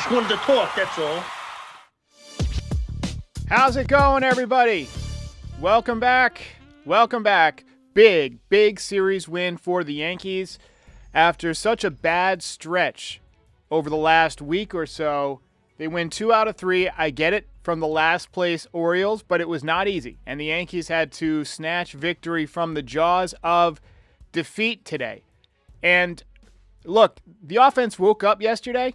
Just wanted to talk, that's all. How's it going, everybody? Welcome back. Welcome back. Big series win for the Yankees. After such a bad stretch over the last week or so, they win 2 out of 3. I get it, from the last place Orioles, but it was not easy. And the Yankees had to snatch victory from the jaws of defeat today. And look, the offense woke up yesterday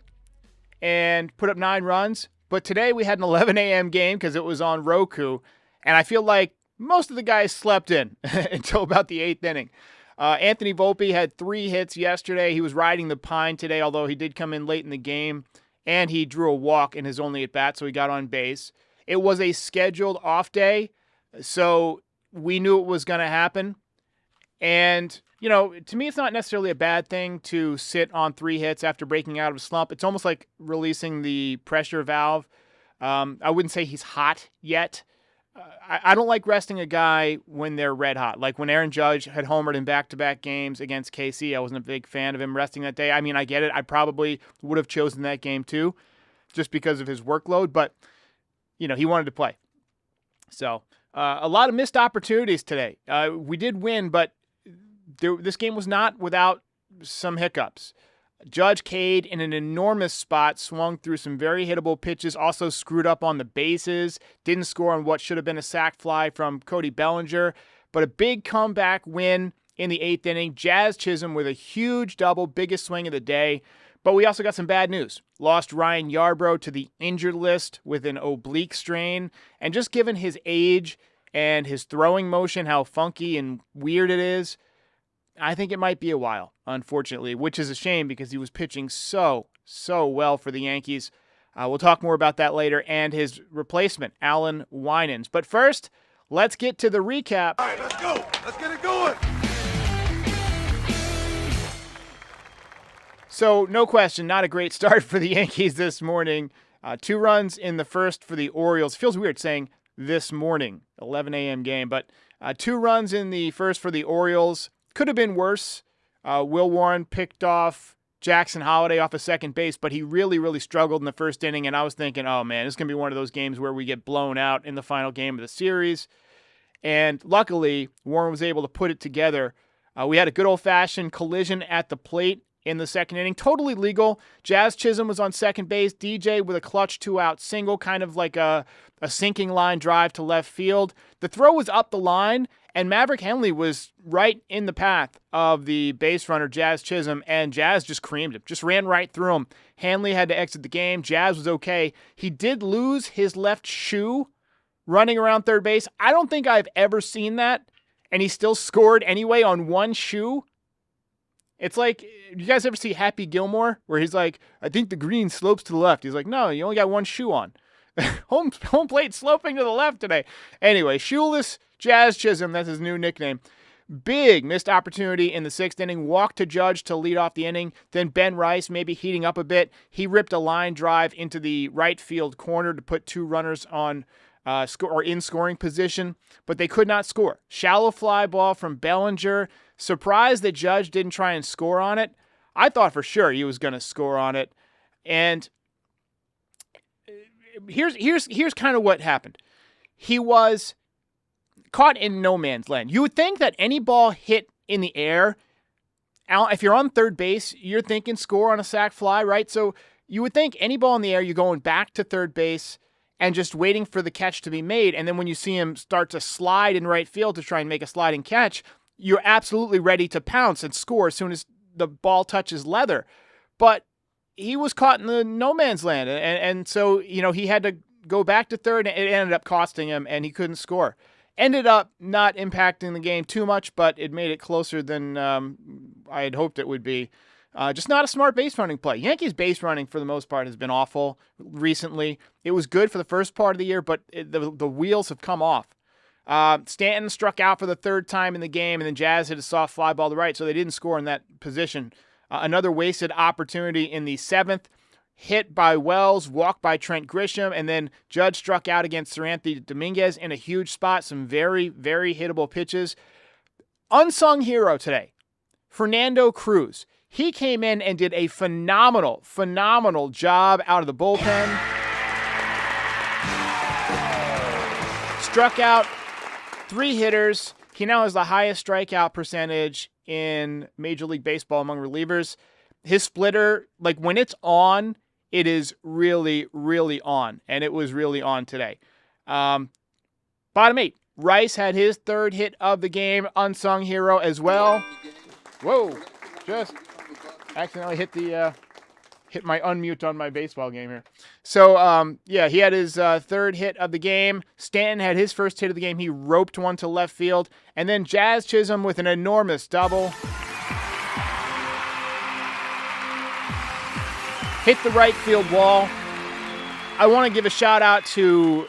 and put up 9 runs. But today we had an 11 a.m. game because it was on Roku. And I feel like most of the guys slept in until about the 8th inning. Anthony Volpe had 3 hits yesterday. He was riding the pine today, although he did come in late in the game. And he drew a walk in his only at-bat, so he got on base. It was a scheduled off day, so we knew it was going to happen. And, you know, to me, it's not necessarily a bad thing to sit on 3 hits after breaking out of a slump. It's almost like releasing the pressure valve. I wouldn't say he's hot yet. I don't like resting a guy when they're red hot. Like when Aaron Judge had homered in back-to-back games against KC, I wasn't a big fan of him resting that day. I mean, I get it. I probably would have chosen that game too, just because of his workload. But, you know, he wanted to play. So a lot of missed opportunities today. We did win, but this game was not without some hiccups. Judge Cade in an enormous spot, swung through some very hittable pitches, also screwed up on the bases, didn't score on what should have been a sac fly from Cody Bellinger, but a big comeback win in the 8th inning. Jazz Chisholm with a huge double, biggest swing of the day, but we also got some bad news. Lost Ryan Yarbrough to the injured list with an oblique strain, and just given his age and his throwing motion, how funky and weird it is, I think it might be a while, unfortunately, which is a shame because he was pitching so well for the Yankees. We'll talk more about that later, and his replacement, Alan Winans. But first, let's get to the recap. All right, let's go. Let's get it going. So, no question, not a great start for the Yankees this morning. 2 runs in the first for the Orioles. Feels weird saying this morning, 11 a.m. game, but 2 runs in the first for the Orioles. Could have been worse. Will Warren picked off Jackson Holliday off of second base, but he really struggled in the first inning, and I was thinking, oh man, this is going to be one of those games where we get blown out in the final game of the series. And luckily, Warren was able to put it together. We had a good old-fashioned collision at the plate in the second inning. Totally legal. Jazz Chisholm was on second base. DJ with a clutch 2-out single, kind of like a sinking line drive to left field. The throw was up the line, and Maverick Henley was right in the path of the base runner, Jazz Chisholm, and Jazz just creamed him, just ran right through him. Hanley had to exit the game. Jazz was okay. He did lose his left shoe running around third base. I don't think I've ever seen that, and he still scored anyway on one shoe. It's like, you guys ever see Happy Gilmore, where he's like, I think the green slopes to the left. He's like, no, you only got one shoe on. home plate sloping to the left today. Anyway, shoeless Jazz Chisholm, that's his new nickname. Big missed opportunity in the 6th inning. Walk to Judge to lead off the inning. Then Ben Rice maybe heating up a bit. He ripped a line drive into the right field corner to put 2 runners on in scoring position, but they could not score. Shallow fly ball from Bellinger. Surprised that Judge didn't try and score on it. I thought for sure he was going to score on it. And here's kind of what happened. He was caught in no man's land. You would think that any ball hit in the air, if you're on third base, you're thinking score on a sac fly, right? So you would think any ball in the air, you're going back to third base and just waiting for the catch to be made. And then when you see him start to slide in right field to try and make a sliding catch, you're absolutely ready to pounce and score as soon as the ball touches leather. But he was caught in the no man's land. And so, you know, he had to go back to third, and it ended up costing him, and he couldn't score. Ended up not impacting the game too much, but it made it closer than I had hoped it would be. Just not a smart base running play. Yankees base running, for the most part, has been awful recently. It was good for the first part of the year, but the wheels have come off. Stanton struck out for the 3rd time in the game, and then Jazz hit a soft fly ball to right, so they didn't score in that position. Another wasted opportunity in the 7th. Hit by Wells, walked by Trent Grisham, and then Judge struck out against Sir Anthony Dominguez in a huge spot. Some very hittable pitches. Unsung hero today, Fernando Cruz. He came in and did a phenomenal job out of the bullpen. Struck out 3 hitters. He now has the highest strikeout percentage in Major League Baseball among relievers. His splitter, like when it's on, it is really, really on. And it was really on today. Bottom 8. Rice had his 3rd hit of the game. Unsung hero as well. Whoa. Just accidentally hit my unmute on my baseball game here. So, he had his 3rd hit of the game. Stanton had his 1st hit of the game. He roped one to left field. And then Jazz Chisholm with an enormous double. Hit the right field wall. I want to give a shout out to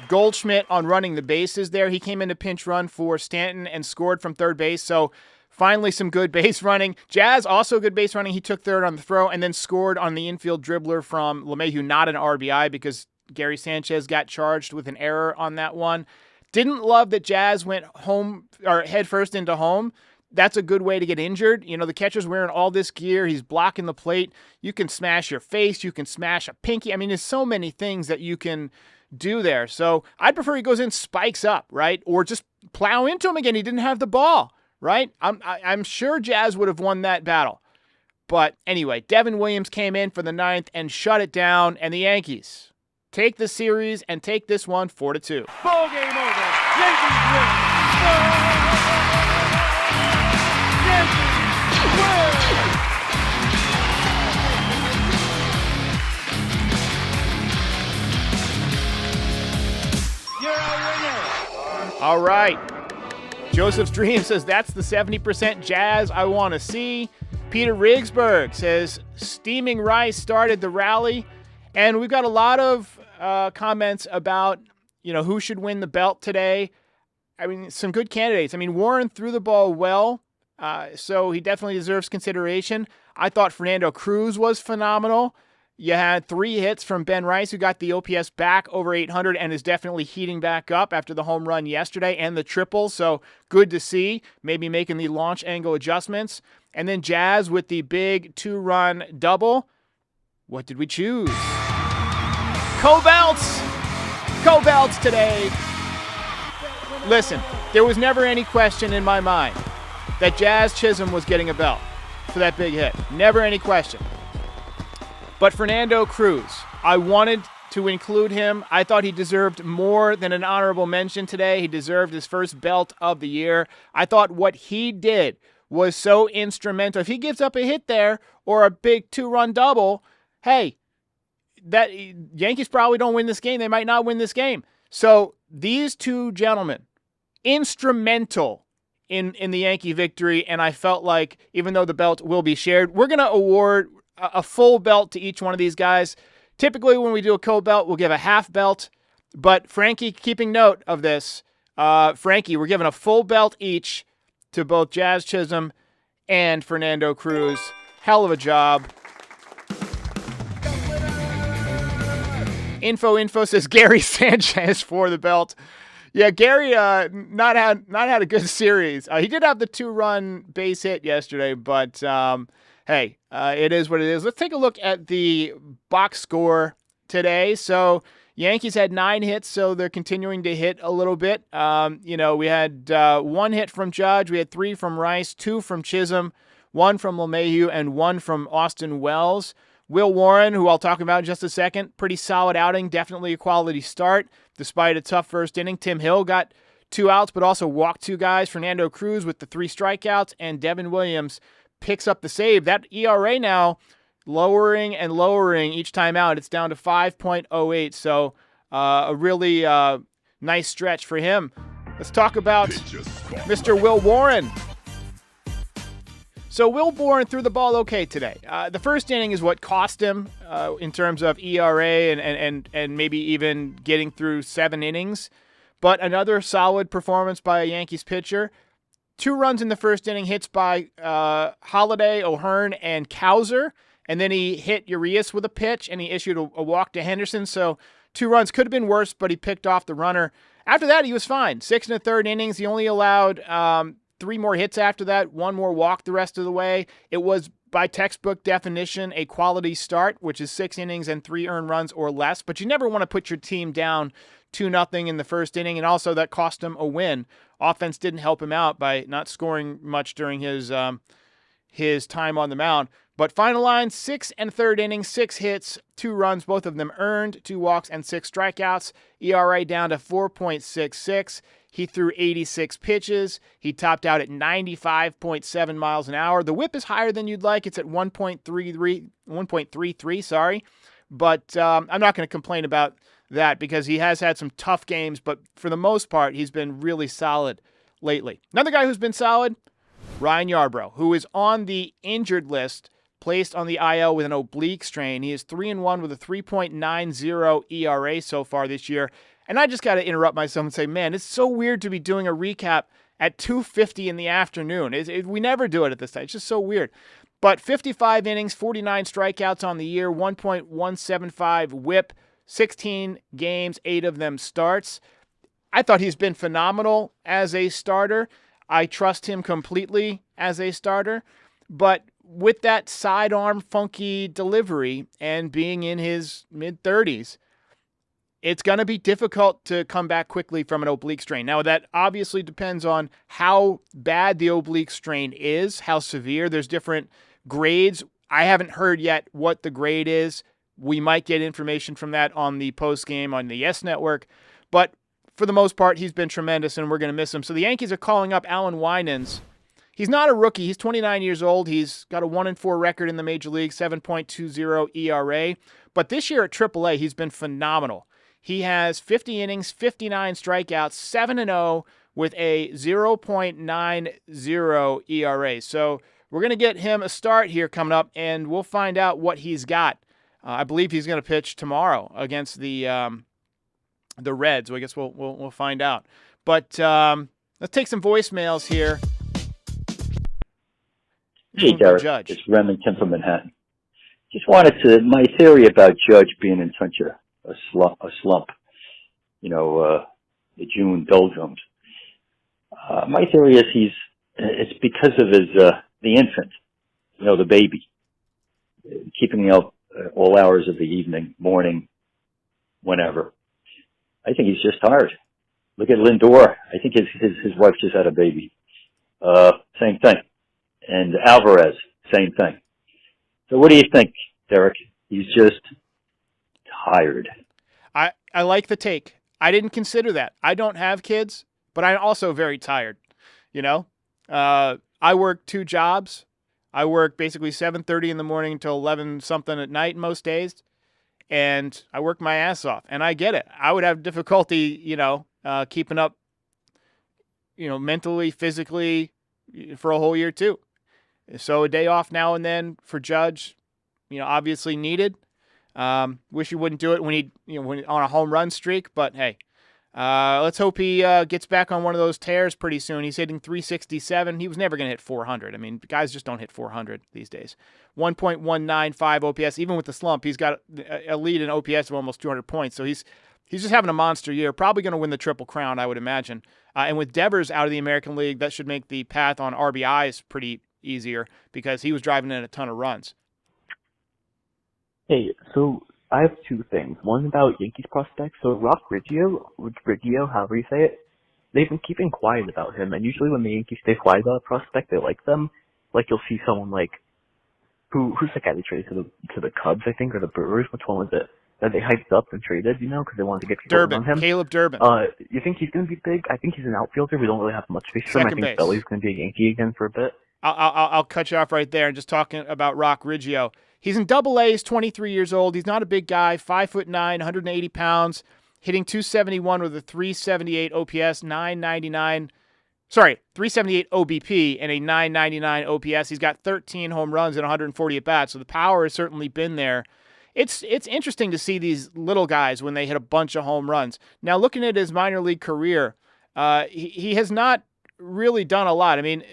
Goldschmidt on running the bases there. He came in to pinch run for Stanton and scored from 3rd base. So finally some good base running. Jazz also good base running. He took 3rd on the throw and then scored on the infield dribbler from LeMahieu. Not an RBI because Gary Sanchez got charged with an error on that one. Didn't love that Jazz went home or head first into home. That's a good way to get injured. You know, the catcher's wearing all this gear. He's blocking the plate. You can smash your face. You can smash a pinky. I mean, there's so many things that you can do there. So I'd prefer he goes in, spikes up, right? Or just plow into him again. He didn't have the ball, right? I'm sure Jazz would have won that battle. But anyway, Devin Williams came in for the 9th and shut it down. And the Yankees take the series and take this one 4-2. Ball game over. Yankees win. Yankees win. You're a winner. All right. Joseph's Dream says that's the 70% Jazz I want to see. Peter Rigsberg says steaming Rice started the rally. And we've got a lot of comments about, who should win the belt today. I mean, some good candidates. I mean, Warren threw the ball well, so he definitely deserves consideration. I thought Fernando Cruz was phenomenal. You had 3 hits from Ben Rice, who got the OPS back over 800 and is definitely heating back up after the home run yesterday and the triple. So good to see, maybe making the launch angle adjustments. And then Jazz with the big 2-run double. What did we choose? Cobelts today. Listen, there was never any question in my mind that Jazz Chisholm was getting a belt for that big hit. Never any question. But Fernando Cruz, I wanted to include him. I thought he deserved more than an honorable mention today. He deserved his first belt of the year. I thought what he did was so instrumental. If he gives up a hit there or a big 2-run double, hey, that Yankees probably don't win this game. They might not win this game. So these 2 gentlemen, instrumental in the Yankee victory, and I felt like even though the belt will be shared, we're going to award a full belt to each one of these guys. Typically, when we do a co-belt, we'll give a half belt. But Frankie, keeping note of this, Frankie, we're giving a full belt each to both Jazz Chisholm and Fernando Cruz. Hell of a job. Info says Gary Sanchez for the belt. Yeah, Gary not had a good series. He did have the 2-run base hit yesterday, but hey, it is what it is. Let's take a look at the box score today. So Yankees had 9 hits, so they're continuing to hit a little bit. We had 1 hit from Judge. We had 3 from Rice, 2 from Chisholm, 1 from LeMahieu, and 1 from Austin Wells. Will Warren, who I'll talk about in just a second, pretty solid outing, definitely a quality start, despite a tough first inning. Tim Hill got 2 outs, but also walked 2 guys. Fernando Cruz with the 3 strikeouts, and Devin Williams picks up the save. That ERA now lowering and lowering each time out. It's down to 5.08, so a really nice stretch for him. Let's talk about Mr. Will Warren. So Will Warren threw the ball okay today. The first inning is what cost him in terms of ERA and maybe even getting through 7 innings. But another solid performance by a Yankees pitcher. 2 runs in the first inning, hits by Holiday, O'Hearn, and Cowser. And then he hit Urias with a pitch, and he issued a walk to Henderson. So 2 runs could have been worse, but he picked off the runner. After that, he was fine. 6 1/3 innings. He only allowed 3 more hits after that, 1 more walk the rest of the way. It was by textbook definition, a quality start, which is 6 innings and 3 earned runs or less. But you never want to put your team down 2-0 in the first inning, and also that cost him a win. Offense didn't help him out by not scoring much during his time on the mound. But final line, 6 and third inning, 6 hits, 2 runs, both of them earned, 2 walks and 6 strikeouts. ERA down to 4.66. He threw 86 pitches. He topped out at 95.7 miles an hour. The whip is higher than you'd like. It's at 1.33, sorry. But I'm not going to complain about that because he has had some tough games, but for the most part, he's been really solid lately. Another guy who's been solid, Ryan Yarbrough, who is on the injured list, placed on the IL with an oblique strain. He is 3-1 with a 3.90 ERA so far this year. And I just got to interrupt myself and say, man, it's so weird to be doing a recap at 2:50 in the afternoon. We never do it at this time. It's just so weird. But 55 innings, 49 strikeouts on the year, 1.175 whip, 16 games, 8 of them starts. I thought he's been phenomenal as a starter. I trust him completely as a starter. But with that sidearm funky delivery and being in his mid-30s, it's going to be difficult to come back quickly from an oblique strain. Now, that obviously depends on how bad the oblique strain is, how severe. There's different grades. I haven't heard yet what the grade is. We might get information from that on the postgame on the Yes Network. But for the most part, he's been tremendous, and we're going to miss him. So the Yankees are calling up Alan Winans. He's not a rookie. He's 29 years old. He's got a 1-4 record in the major league, 7.20 ERA. But this year at AAA, he's been phenomenal. He has 50 innings, 59 strikeouts, 7-0 with a 0.90 ERA. So we're going to get him a start here coming up, and we'll find out what he's got. I believe he's going to pitch tomorrow against the Reds. So I guess we'll find out. But let's take some voicemails here. Hey, Derek. Judge. It's Remington from Manhattan. Just wanted to, my theory about Judge being in such a slump, the June doldrums. My theory is it's because of the infant, the baby, keeping me up all hours of the evening, morning, whenever. I think he's just tired. Look at Lindor. I think his wife just had a baby. Same thing. And Alvarez, same thing. So what do you think, Derek? He's just tired. I like the take. I didn't consider that. I don't have kids, but I'm also very tired. I work 2 jobs. I work basically 7:30 in the morning until 11 something at night most days, and I work my ass off. And I get it. I would have difficulty, keeping up, mentally, physically, for a whole year too. So a day off now and then for Judge, obviously needed. Wish he wouldn't do it when when on a home run streak, but hey, let's hope he gets back on one of those tears pretty soon. He's hitting 367. He was never going to hit 400. I mean, guys just don't hit 400 these days. 1.195 OPS. Even with the slump, he's got a lead in OPS of almost 200 points. So he's just having a monster year. Probably going to win the Triple Crown, I would imagine. And with Devers out of the American League, that should make the path on RBIs pretty easier because he was driving in a ton of runs. Hey, so I have 2 things. One about Yankees prospects. So Rock Riggio, however you say it, they've been keeping quiet about him. And usually when the Yankees stay quiet about a prospect, they like them. Like you'll see someone like who's the guy they traded to the Cubs, I think, or the Brewers. Which one was it that they hyped up and traded? Because they wanted to get people on him. Caleb Durbin. You think he's going to be big? I think he's an outfielder. We don't really have much space for him. I think Belly's going to be a Yankee again for a bit. I'll cut you off right there and just talking about Rock Riggio. He's in Double-A. He's 23 years old. He's not a big guy, 5'9", 180 pounds, hitting 271 with a 378 OPS, 378 OBP and a 999 OPS. He's got 13 home runs and 140 at bats, so the power has certainly been there. It's interesting to see these little guys when they hit a bunch of home runs. Now, looking at his minor league career, he has not really done a lot. I mean,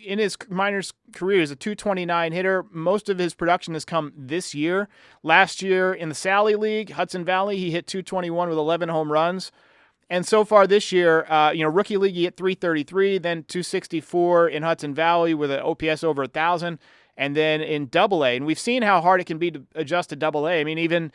in his minors career, he's a 229 hitter. Most of his production has come this year. Last year in the Sally League, Hudson Valley, he hit 221 with 11 home runs. And so far this year, rookie league, he hit 333, then 264 in Hudson Valley with an OPS over 1,000. And then in Double-A, and we've seen how hard it can be to adjust to Double-A. I mean, even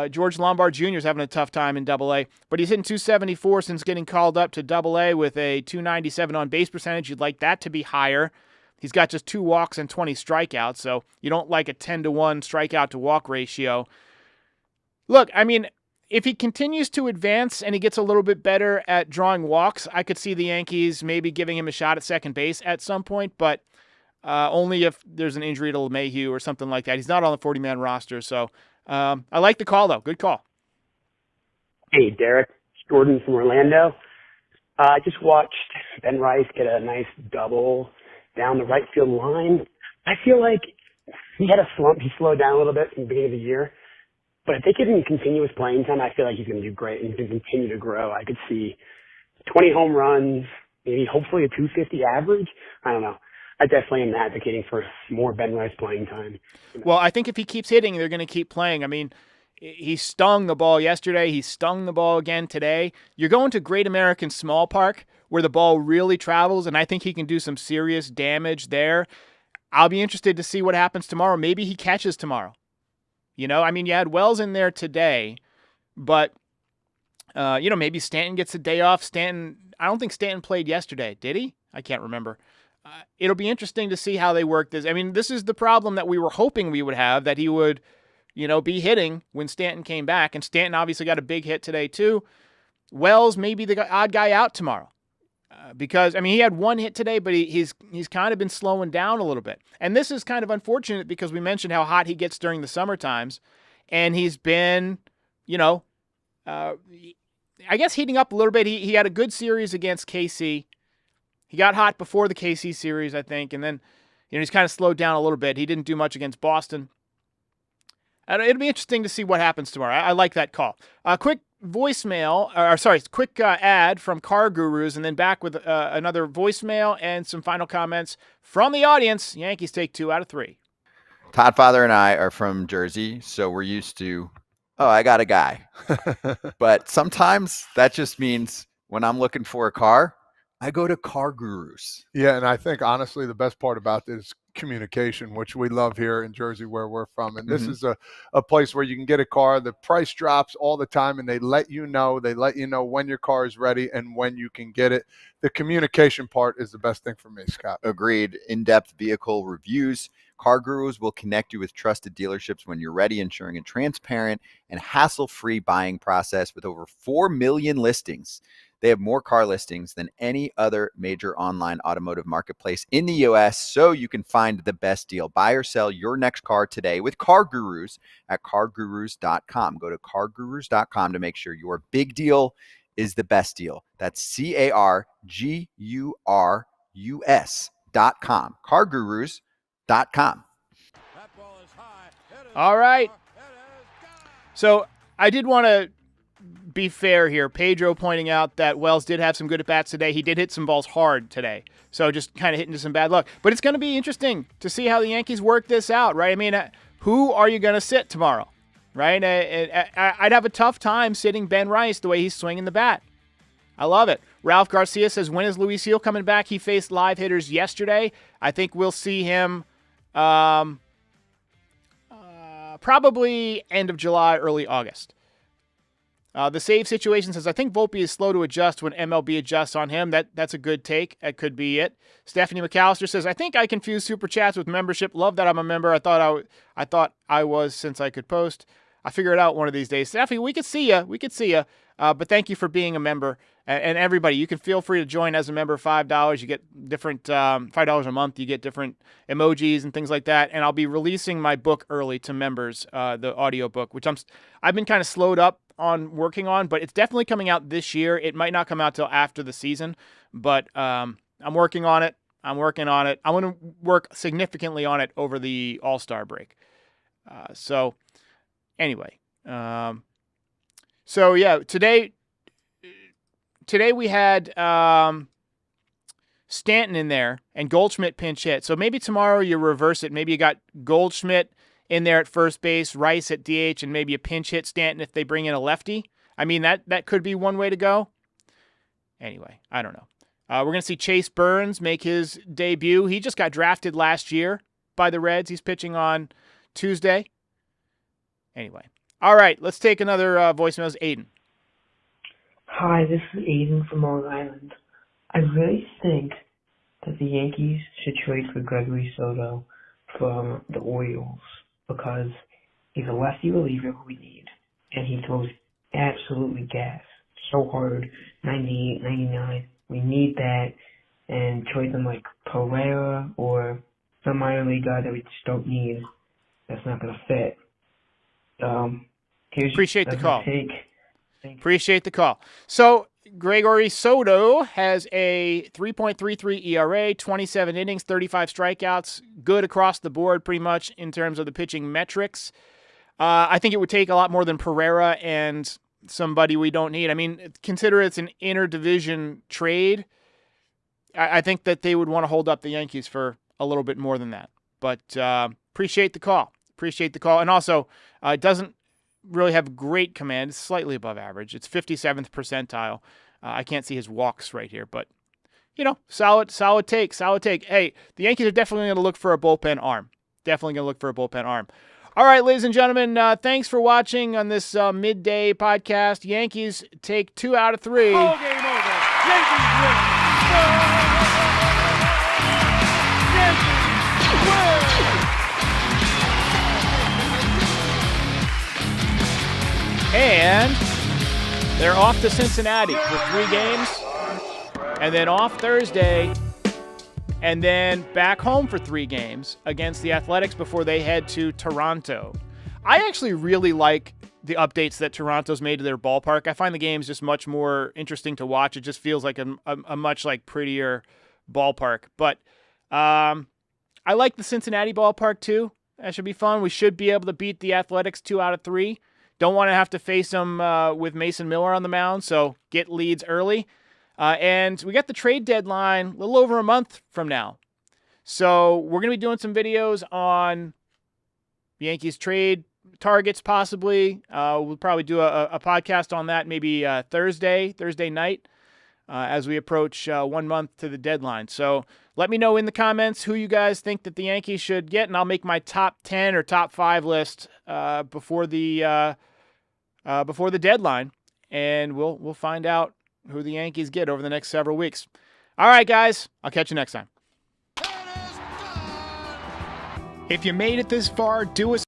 George Lombard Jr. is having a tough time in Double-A, but he's hitting 274 since getting called up to Double-A with a 297 on base percentage. You'd like that to be higher. He's got just 2 walks and 20 strikeouts, so you don't like a 10-to-1 strikeout to walk ratio. Look, I mean, if he continues to advance and he gets a little bit better at drawing walks, I could see the Yankees maybe giving him a shot at second base at some point, but only if there's an injury to LeMahieu or something like that. He's not on the 40-man roster, so I like the call, though. Good call. Hey, Derek. It's Jordan from Orlando. I just watched Ben Rice get a nice double down the right field line. I feel like he had a slump. He slowed down a little bit from the beginning of the year. But if they give him continuous playing time, I feel like he's going to do great and he's going to continue to grow. I could see 20 home runs, maybe hopefully a 250 average. I don't know. I definitely am advocating for more Ben Rice playing time. Well, I think if he keeps hitting, they're going to keep playing. I mean, he stung the ball yesterday. He stung the ball again today. You're going to Great American Small Park where the ball really travels, and I think he can do some serious damage there. I'll be interested to see what happens tomorrow. Maybe he catches tomorrow. You know, I mean, you had Wells in there today, but, maybe Stanton gets a day off. I don't think Stanton played yesterday. Did he? I can't remember. It'll be interesting to see how they work this. I mean, this is the problem that we were hoping we would have, that he would, be hitting when Stanton came back. And Stanton obviously got a big hit today too. Wells may be the odd guy out tomorrow because, I mean, he had 1 hit today, but he's kind of been slowing down a little bit. And this is kind of unfortunate because we mentioned how hot he gets during the summer times. And he's been, I guess heating up a little bit. He had a good series against KC. He got hot before the KC series, I think, and then he's kind of slowed down a little bit. He didn't do much against Boston. It'll be interesting to see what happens tomorrow. I like that call. Quick ad from Car Gurus, and then back with another voicemail and some final comments from the audience. Yankees take 2 out of 3. Todd Father and I are from Jersey, so we're used to, I got a guy. But sometimes that just means when I'm looking for a car, I go to Car Gurus. Yeah, and I think, honestly, the best part about this is communication, which we love here in Jersey where we're from. And this is a place where you can get a car. The price drops all the time, and they let you know. They let you know when your car is ready and when you can get it. The communication part is the best thing for me, Scott. Agreed. In-depth vehicle reviews. Car Gurus will connect you with trusted dealerships when you're ready, ensuring a transparent and hassle-free buying process with over 4 million listings. They have more car listings than any other major online automotive marketplace in the U.S., so you can find the best deal. Buy or sell your next car today with Car Gurus at CarGurus.com. Go to CarGurus.com to make sure your big deal is the best deal. That's CarGurus.com. CarGurus.com. All right. So I did want to be fair here. Pedro pointing out that Wells did have some good at-bats today. He did hit some balls hard today. So just kind of hitting into some bad luck. But it's going to be interesting to see how the Yankees work this out, right? I mean, who are you going to sit tomorrow, right? I'd have a tough time sitting Ben Rice the way he's swinging the bat. I love it. Ralph Garcia says, when is Luis Gil coming back? He faced live hitters yesterday. I think we'll see him probably end of July, early August. The save situation says, I think Volpe is slow to adjust when MLB adjusts on him. That's a good take. That could be it. Stephanie McAllister says, I think I confuse Super Chats with membership. Love that I'm a member. I thought I was since I could post. I figure it out one of these days. Stephanie, we could see you. But thank you for being a member. And everybody, you can feel free to join as a member. $5. You get different, $5 a month. You get different emojis and things like that. And I'll be releasing my book early to members, the audio book, which I've been kind of slowed up on working on, but it's definitely coming out this year. It might not come out till after the season, but I'm working on it. I'm going to work significantly on it over the All-Star break. So anyway, today we had Stanton in there and Goldschmidt pinch hit. So maybe tomorrow you reverse it. Maybe you got Goldschmidt in there at first base, Rice at DH, and maybe a pinch hit Stanton if they bring in a lefty. I mean, that could be one way to go. Anyway, I don't know. We're going to see Chase Burns make his debut. He just got drafted last year. by the Reds. He's pitching on Tuesday. Anyway. All right, let's take another voicemail. Aiden. Hi, this is Aiden from Long Island. I really think that the Yankees should trade for Gregory Soto from the Orioles because he's a lefty reliever who we need, and he throws absolutely gas so hard, 98, 99. We need that, and trade them like Pereira or some minor league guy that we just don't need. That's not going to fit. Appreciate the call. Appreciate the call. So Gregory Soto has a 3.33 ERA, 27 innings, 35 strikeouts, good across the board pretty much in terms of the pitching metrics. I think it would take a lot more than Pereira and somebody we don't need. I mean, consider it's an interdivision trade. I think that they would want to hold up the Yankees for a little bit more than that. But appreciate the call. And also, it doesn't really have great command. It's slightly above average. It's 57th percentile. I can't see his walks right here, but, solid take. Hey, the Yankees are definitely going to look for a bullpen arm. All right, ladies and gentlemen, thanks for watching on this midday podcast. Yankees take 2 out of 3. Ball game over. Yankees win. Yankees win. And they're off to Cincinnati for 3 games, and then off Thursday, and then back home for 3 games against the Athletics before they head to Toronto. I actually really like the updates that Toronto's made to their ballpark. I find the games just much more interesting to watch. It just feels like a much prettier ballpark. But I like the Cincinnati ballpark too. That should be fun. We should be able to beat the Athletics 2 out of 3. Don't want to have to face them with Mason Miller on the mound, so get leads early. And we got the trade deadline a little over a month from now. So we're going to be doing some videos on Yankees trade targets possibly. We'll probably do a podcast on that maybe Thursday night as we approach 1 month to the deadline. So let me know in the comments who you guys think that the Yankees should get, and I'll make my top 10 or top 5 list before the deadline, and we'll find out who the Yankees get over the next several weeks. All right, guys, I'll catch you next time. If you made it this far, do us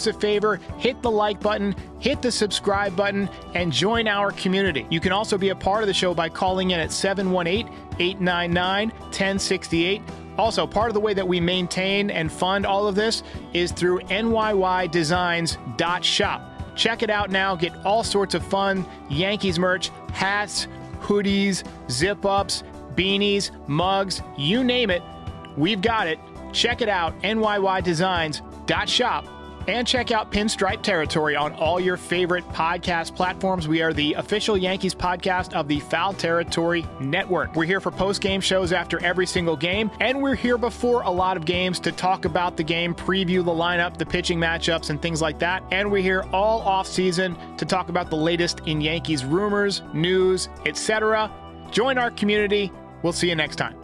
a favor, hit the like button, hit the subscribe button, and join our community. You can also be a part of the show by calling in at 718-899-1068. Also, part of the way that we maintain and fund all of this is through NYYDesigns.shop. Check it out now. Get all sorts of fun Yankees merch, hats, hoodies, zip-ups, beanies, mugs, you name it. We've got it. Check it out, NYYDesigns.shop. And check out Pinstripe Territory on all your favorite podcast platforms. We are the official Yankees podcast of the Foul Territory Network. We're here for post-game shows after every single game, and we're here before a lot of games to talk about the game, preview the lineup, the pitching matchups, and things like that. And we're here all off-season to talk about the latest in Yankees rumors, news, etc. Join our community. We'll see you next time.